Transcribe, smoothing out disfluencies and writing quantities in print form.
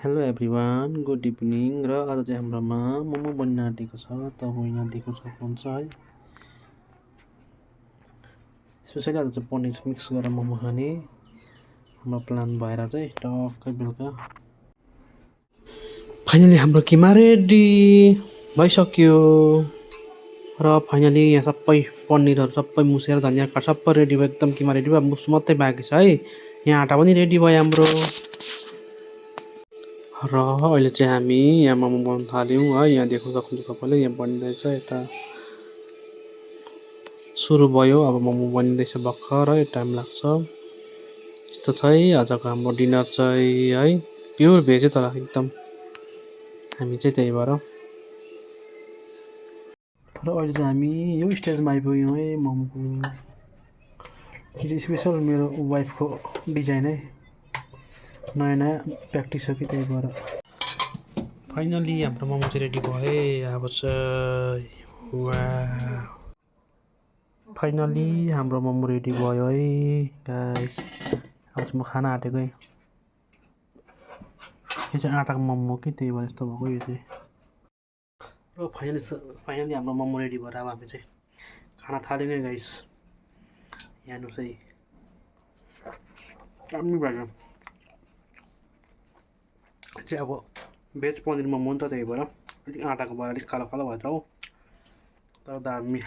Hello everyone, good evening. र आज चाहिँ हाम्रोमा मोमो बन्न आँटेको छ। तपाईँ यहाँ देख्न सक्नुहुन्छ है। स्पेसली आज चाहिँ पनिर मिक्स गरेर मोमो खाने हाम्रो प्लान भएर चाहिँ टक्कै बेलुका फाइनली हाम्रो किमा रेडी भइसक्यो। र फाइनली यहाँ सबै पनिरहरू सबै मुसेर धनियाँ काट सबै रेडी भयो, एकदम किमा रेडी भयो। मुस मात्रै बाँकी छ है। यहाँ आँटा पनि रेडी भयो हाम्रो। र अहिले चाहिँ हामी यहाँ मोमो बनाउन थाल्यौँ है। यहाँ देख्न सक्नुहुन्छ तपाईँले, यहाँ बनिँदैछ। यता सुरु भयो, अब मोमो बनिँदैछ भर्खर है, टाइम लाग्छ। यस्तो छ है आजको हाम्रो डिनर चाहिँ है। प्योर भेज है तर एकदम, हामी चाहिँ त्यही भएर। तर अहिले चाहिँ हामी यो स्टेजमा आइपुग्यौँ है मोमोको। यो चाहिँ स्पेसल मेरो वाइफको डिजाइन है, नयाँ नयाँ प्र्याक्टिस हो कि त्यही भएर। फाइनली हाम्रो मोमो चाहिँ रेडी भयो है। अब चाहिँ फाइनली हाम्रो मोमो रेडी भयो है गाइस। अब चाहिँ म खान आँटेको है। यो चाहिँ आँटाको मोमो कि त्यही भएर यस्तो भएको यो चाहिँ। र फाइनली हाम्रो मोमो रेडी भएर अब हामी चाहिँ खाना थाल्यौँ है गाइस। यहाँ हेर्नुहोस् है, दामी भयो। चाहिँ अब भेज पनिर मोमो नि त, त्यही भएर अलिक आँटाको भयो, अलिक कालो कालो भएछ हो, तर दामी।